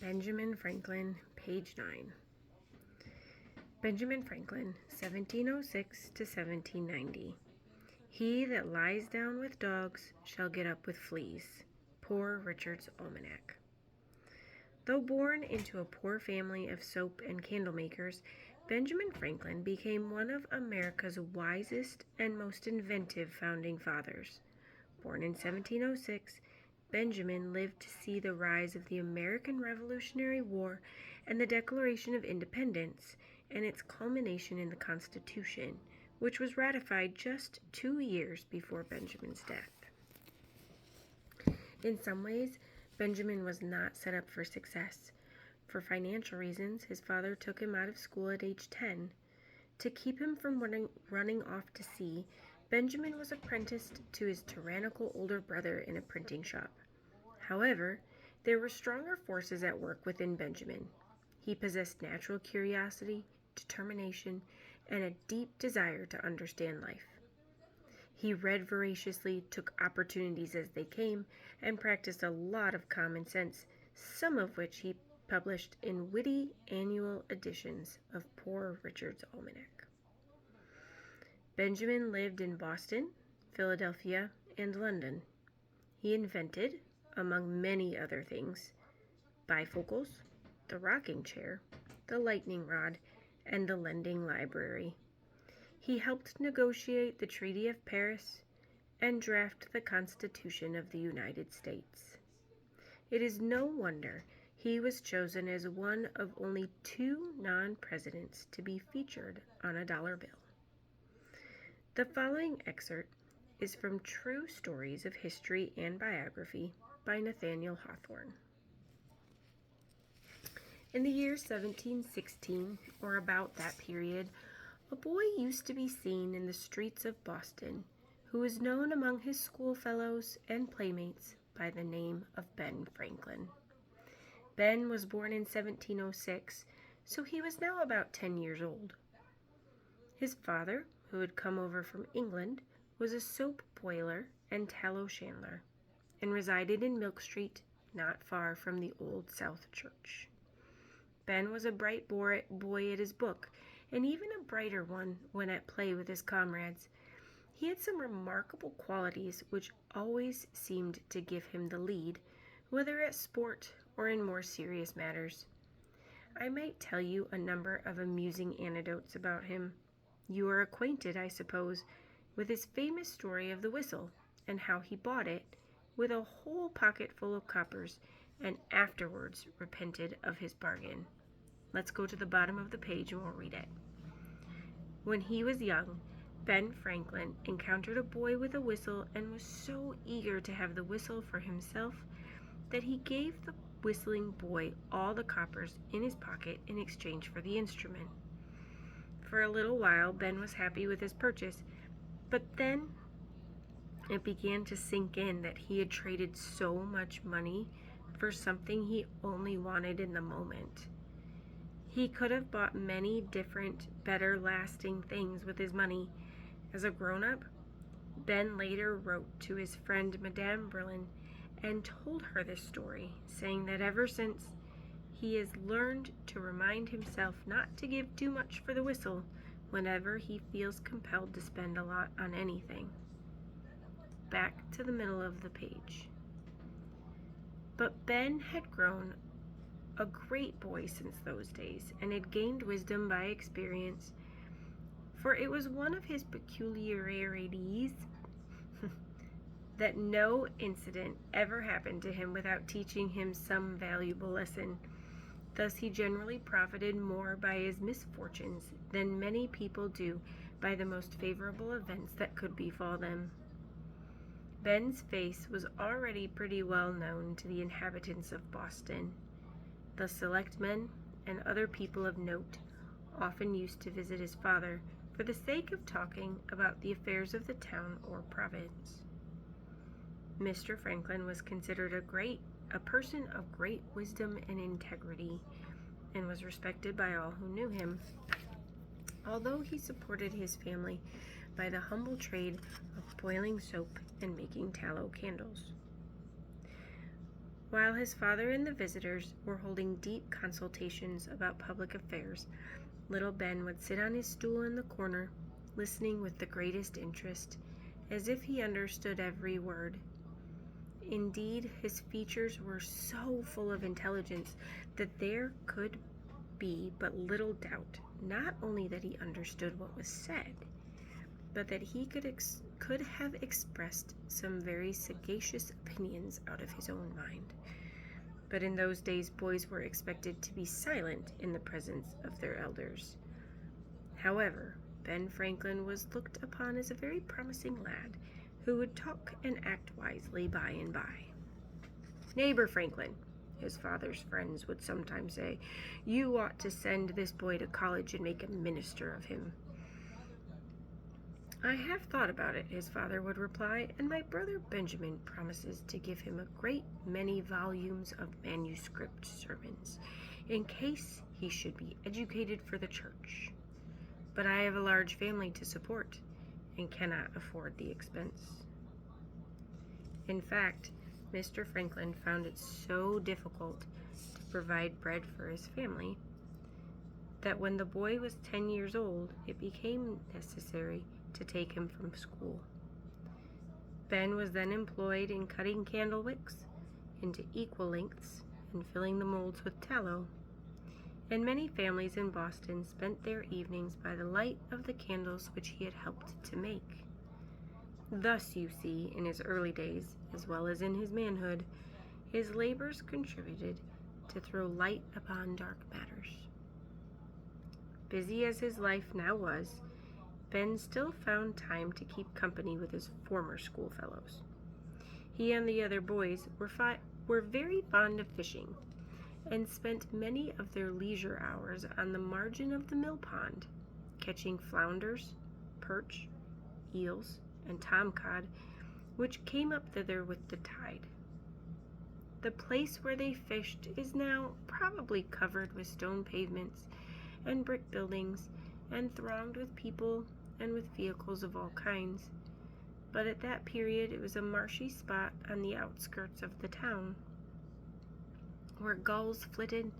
Benjamin Franklin, page 9. Benjamin Franklin, 1706 to 1790. He that lies down with dogs shall get up with fleas. Poor Richard's Almanac. Though born into a poor family of soap and candle makers, Benjamin Franklin became one of America's wisest and most inventive founding fathers. Born in 1706, Benjamin lived to see the rise of the American Revolutionary War and the Declaration of Independence, and its culmination in the Constitution, which was ratified just 2 years before Benjamin's death. In some ways, Benjamin was not set up for success. For financial reasons, his father took him out of school at age 10. To keep him from running off to sea, Benjamin was apprenticed to his tyrannical older brother in a printing shop. However, there were stronger forces at work within Benjamin. He possessed natural curiosity, determination, and a deep desire to understand life. He read voraciously, took opportunities as they came, and practiced a lot of common sense, some of which he published in witty annual editions of Poor Richard's Almanac. Benjamin lived in Boston, Philadelphia, and London. He invented, among many other things, bifocals, the rocking chair, the lightning rod, and the lending library. He helped negotiate the Treaty of Paris and draft the Constitution of the United States. It is no wonder he was chosen as one of only 2 non-presidents to be featured on a dollar bill. The following excerpt is from True Stories of History and Biography by Nathaniel Hawthorne. In the year 1716, or about that period, a boy used to be seen in the streets of Boston who was known among his schoolfellows and playmates by the name of Ben Franklin. Ben was born in 1706, so he was now about 10 years old. His father, who had come over from England, was a soap boiler and tallow chandler, and resided in Milk Street, not far from the Old South Church. Ben was a bright boy at his book, and even a brighter one when at play with his comrades. He had some remarkable qualities which always seemed to give him the lead, whether at sport or in more serious matters. I might tell you a number of amusing anecdotes about him. You are acquainted, I suppose, with his famous story of the whistle, and how he bought it with a whole pocket full of coppers, and afterwards repented of his bargain. Let's go to the bottom of the page and we'll read it. When he was young, Ben Franklin encountered a boy with a whistle and was so eager to have the whistle for himself that he gave the whistling boy all the coppers in his pocket in exchange for the instrument. For a little while, Ben was happy with his purchase, but then it began to sink in that he had traded so much money for something he only wanted in the moment. He could have bought many different, better lasting things with his money. As a grown-up, Ben later wrote to his friend Madame Brillon and told her this story, saying that ever since he has learned to remind himself not to give too much for the whistle whenever he feels compelled to spend a lot on anything. Back to the middle of the page. But Ben had grown a great boy since those days, and had gained wisdom by experience, for it was one of his peculiarities that no incident ever happened to him without teaching him some valuable lesson. Thus he generally profited more by his misfortunes than many people do by the most favorable events that could befall them. Ben's face was already pretty well known to the inhabitants of Boston. The selectmen and other people of note often used to visit his father for the sake of talking about the affairs of the town or province. Mr. Franklin was considered a person of great wisdom and integrity, and was respected by all who knew him, although he supported his family by the humble trade of boiling soap and making tallow candles. While his father and the visitors were holding deep consultations about public affairs, little Ben would sit on his stool in the corner, listening with the greatest interest, as if he understood every word. Indeed, his features were so full of intelligence that there could be but little doubt, not only that he understood what was said, but that he could have expressed some very sagacious opinions out of his own mind. But in those days, boys were expected to be silent in the presence of their elders. However, Ben Franklin was looked upon as a very promising lad who would talk and act wisely by and by. "Neighbor Franklin," his father's friends would sometimes say, "you ought to send this boy to college and make a minister of him." "I have thought about it," his father would reply, "and my brother Benjamin promises to give him a great many volumes of manuscript sermons, in case he should be educated for the church. But I have a large family to support, and cannot afford the expense." In fact, Mr. Franklin found it so difficult to provide bread for his family that when the boy was 10 years old, it became necessary to take him from school. Ben was then employed in cutting candle wicks into equal lengths and filling the molds with tallow, and many families in Boston spent their evenings by the light of the candles which he had helped to make. Thus, you see, in his early days, as well as in his manhood, his labors contributed to throw light upon dark matters. Busy as his life now was, Ben still found time to keep company with his former schoolfellows. He and the other boys were very fond of fishing, and spent many of their leisure hours on the margin of the mill pond, catching flounders, perch, eels, and tomcod, which came up thither with the tide. The place where they fished is now probably covered with stone pavements and brick buildings, and thronged with people and with vehicles of all kinds, but at that period it was a marshy spot on the outskirts of the town, where gulls flitted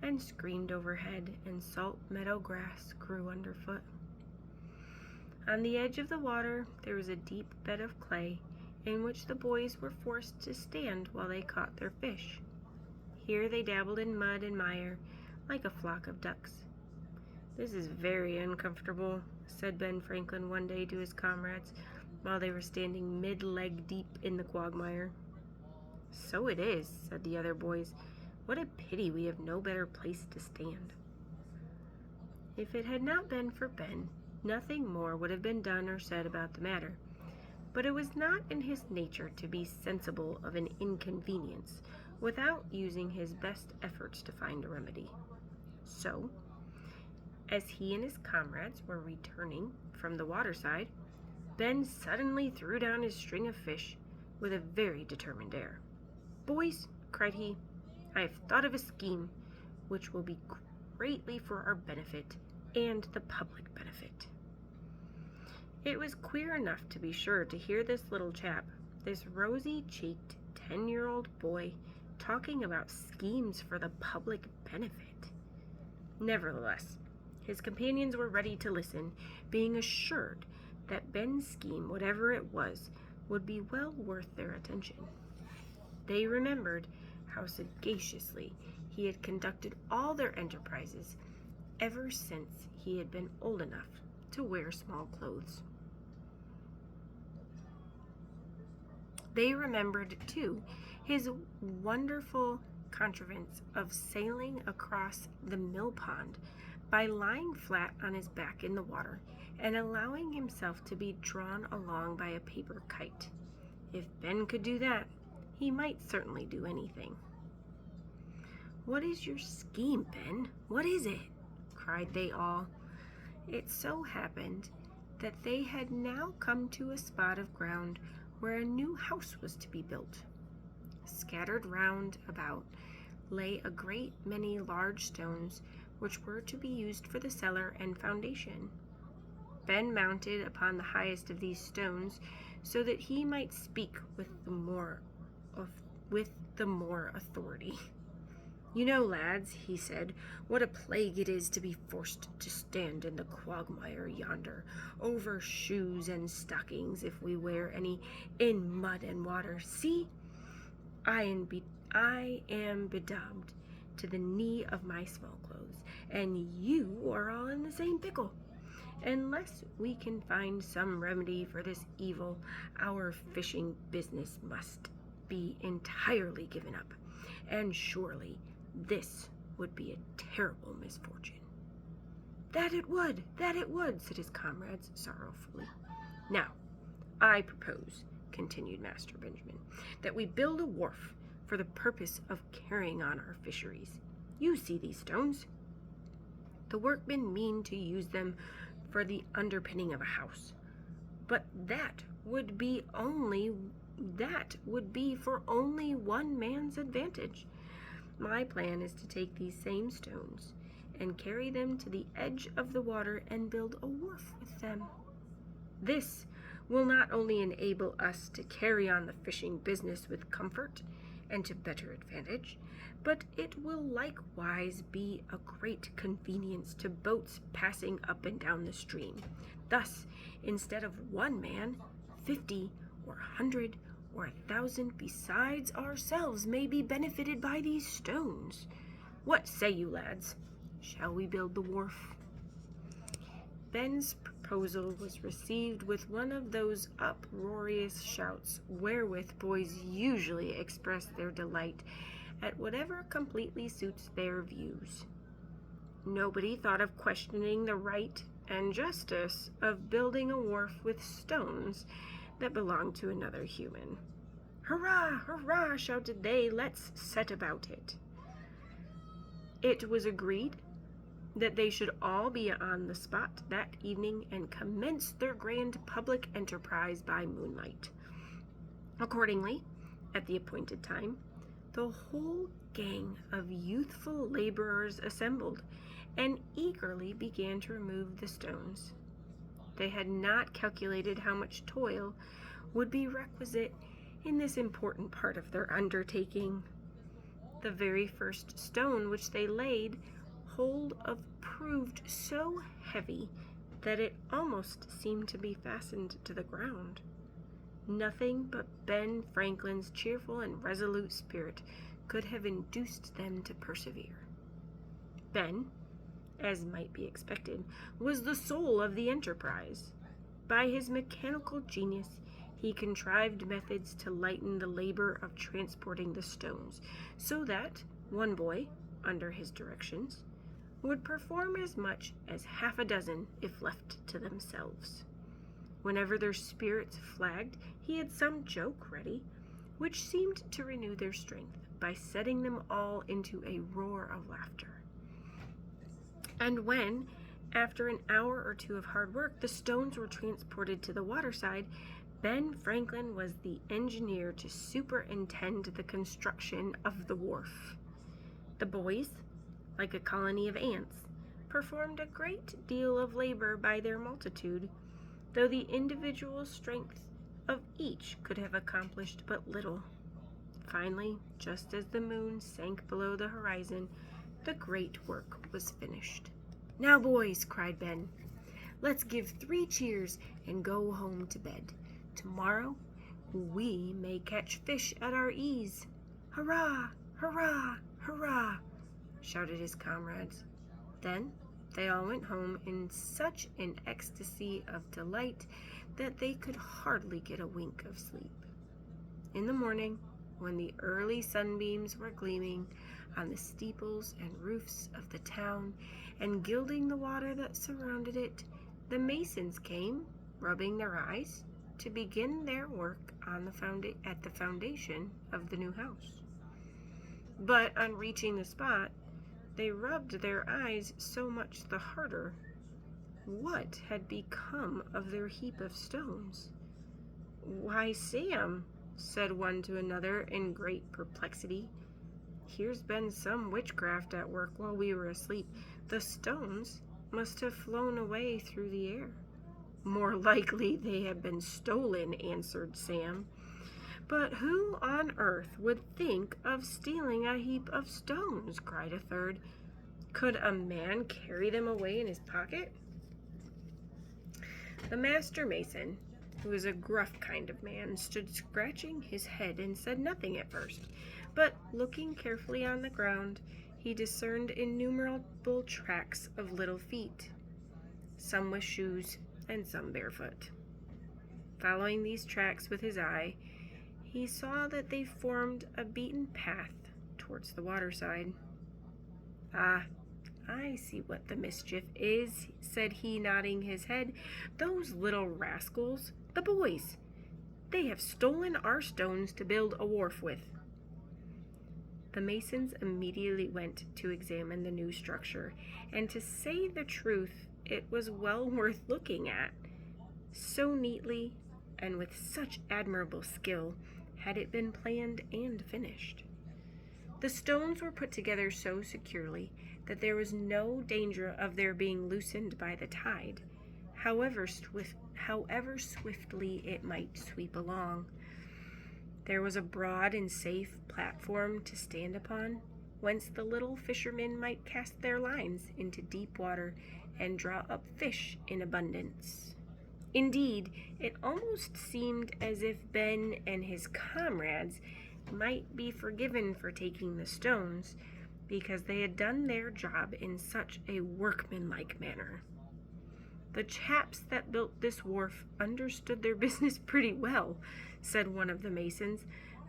and screamed overhead, and salt meadow grass grew underfoot. On the edge of the water there was a deep bed of clay, in which the boys were forced to stand while they caught their fish. Here they dabbled in mud and mire like a flock of ducks. "This is very uncomfortable," said Ben Franklin one day to his comrades while they were standing mid-leg deep in the quagmire. "So it is," said the other boys. "What a pity we have no better place to stand." If it had not been for Ben, nothing more would have been done or said about the matter. But it was not in his nature to be sensible of an inconvenience without using his best efforts to find a remedy. So, as he and his comrades were returning from the waterside, Ben suddenly threw down his string of fish with a very determined air. "Boys," cried he, "I have thought of a scheme which will be greatly for our benefit and the public benefit." It was queer enough, to be sure, to hear this little chap, this rosy-cheeked 10-year-old boy, talking about schemes for the public benefit. Nevertheless, his companions were ready to listen, being assured that Ben's scheme, whatever it was, would be well worth their attention. They remembered how sagaciously he had conducted all their enterprises ever since he had been old enough to wear small clothes. They remembered, too, his wonderful contrivance of sailing across the mill pond by lying flat on his back in the water and allowing himself to be drawn along by a paper kite. If Ben could do that, he might certainly do anything. "What is your scheme, Ben? What is it?" cried they all. It so happened that they had now come to a spot of ground where a new house was to be built. Scattered round about lay a great many large stones which were to be used for the cellar and foundation. Ben mounted upon the highest of these stones so that he might speak with the more with the more authority. "You know, lads," he said, "what a plague it is to be forced to stand in the quagmire yonder, over shoes and stockings, if we wear any, in mud and water. See, I am bedaubed to the knee of my small clothes, and you are all in the same pickle. Unless we can find some remedy for this evil, our fishing business must be entirely given up, and surely this would be a terrible misfortune." That it would, said his comrades sorrowfully. "Now, I propose," continued Master Benjamin, "that we build a wharf for the purpose of carrying on our fisheries. You see these stones? The workmen mean to use them for the underpinning of a house, but that would be for only one man's advantage. My plan is to take these same stones and carry them to the edge of the water and build a wharf with them. This will not only enable us to carry on the fishing business with comfort and to better advantage, but it will likewise be a great convenience to boats passing up and down the stream. Thus, instead of one man, 50 or 100 or 1,000 besides ourselves may be benefited by these stones. What say you, lads? Shall we build the wharf?" Ben's proposal was received with one of those uproarious shouts wherewith boys usually express their delight at whatever completely suits their views. Nobody thought of questioning the right and justice of building a wharf with stones that belonged to another human. "Hurrah, hurrah," shouted they, "let's set about it." It was agreed that they should all be on the spot that evening and commence their grand public enterprise by moonlight. Accordingly, at the appointed time, the whole gang of youthful laborers assembled and eagerly began to remove the stones. They had not calculated how much toil would be requisite in this important part of their undertaking. The very first stone which they laid hold of proved so heavy that it almost seemed to be fastened to the ground. Nothing but Ben Franklin's cheerful and resolute spirit could have induced them to persevere. Ben, as might be expected, was the soul of the enterprise. By his mechanical genius, he contrived methods to lighten the labor of transporting the stones, so that one boy, under his directions, would perform as much as half a dozen if left to themselves. Whenever their spirits flagged, he had some joke ready, which seemed to renew their strength by setting them all into a roar of laughter. And when, after an hour or two of hard work, the stones were transported to the waterside, Ben Franklin was the engineer to superintend the construction of the wharf. The boys, like a colony of ants, performed a great deal of labor by their multitude, though the individual strength of each could have accomplished but little. Finally, just as the moon sank below the horizon, the great work was finished. "Now, boys," cried Ben, "let's give 3 cheers and go home to bed. Tomorrow we may catch fish at our ease." "Hurrah, hurrah, hurrah," shouted his comrades. Then they all went home in such an ecstasy of delight that they could hardly get a wink of sleep. In the morning, when the early sunbeams were gleaming on the steeples and roofs of the town and gilding the water that surrounded it, the masons came, rubbing their eyes, to begin their work on at the foundation of the new house. But on reaching the spot, they rubbed their eyes so much the harder. What had become of their heap of stones? "Why, Sam," said one to another in great perplexity, "here's been some witchcraft at work while we were asleep. The stones must have flown away through the air." "More likely they have been stolen," answered Sam. "But who on earth would think of stealing a heap of stones?" cried a third. "Could a man carry them away in his pocket?" The master mason, who was a gruff kind of man, stood scratching his head and said nothing at first, but looking carefully on the ground, he discerned innumerable tracks of little feet, some with shoes and some barefoot. Following these tracks with his eye, he saw that they formed a beaten path towards the waterside. "Ah, I see what the mischief is," said he, nodding his head. "Those little rascals, the boys, they have stolen our stones to build a wharf with." The masons immediately went to examine the new structure, and to say the truth, it was well worth looking at. So neatly and with such admirable skill had it been planned and finished. The stones were put together so securely that there was no danger of their being loosened by the tide, however swiftly it might sweep along. There was a broad and safe platform to stand upon, whence the little fishermen might cast their lines into deep water and draw up fish in abundance. Indeed, it almost seemed as if Ben and his comrades might be forgiven for taking the stones, because they had done their job in such a workmanlike manner. "The chaps that built this wharf understood their business pretty well," said one of the masons.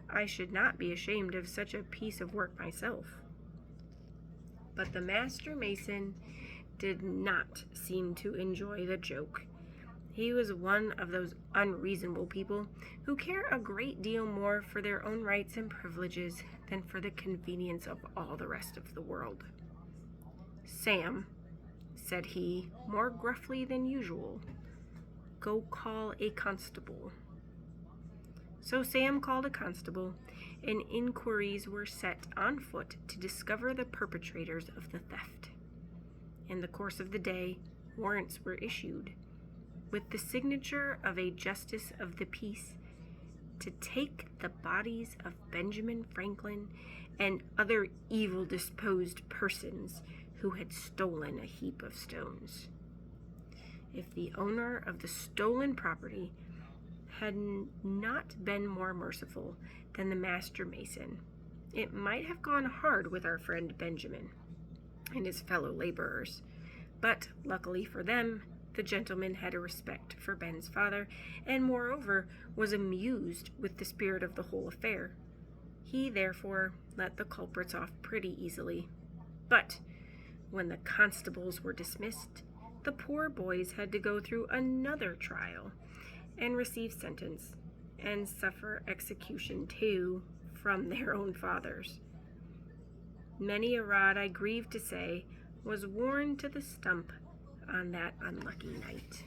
"I should not be ashamed of such a piece of work myself." But the master mason did not seem to enjoy the joke. He was one of those unreasonable people who care a great deal more for their own rights and privileges than for the convenience of all the rest of the world. "Sam," said he, more gruffly than usual, "go call a constable." So Sam called a constable, and inquiries were set on foot to discover the perpetrators of the theft. In the course of the day, warrants were issued, with the signature of a justice of the peace, to take the bodies of Benjamin Franklin and other evil-disposed persons who had stolen a heap of stones. If the owner of the stolen property had not been more merciful than the master mason, it might have gone hard with our friend Benjamin and his fellow laborers. But luckily for them, the gentleman had a respect for Ben's father, and moreover was amused with the spirit of the whole affair. He therefore let the culprits off pretty easily. But when the constables were dismissed, the poor boys had to go through another trial and receive sentence, and suffer execution too from their own fathers. Many a rod, I grieve to say, was worn to the stump on that unlucky night.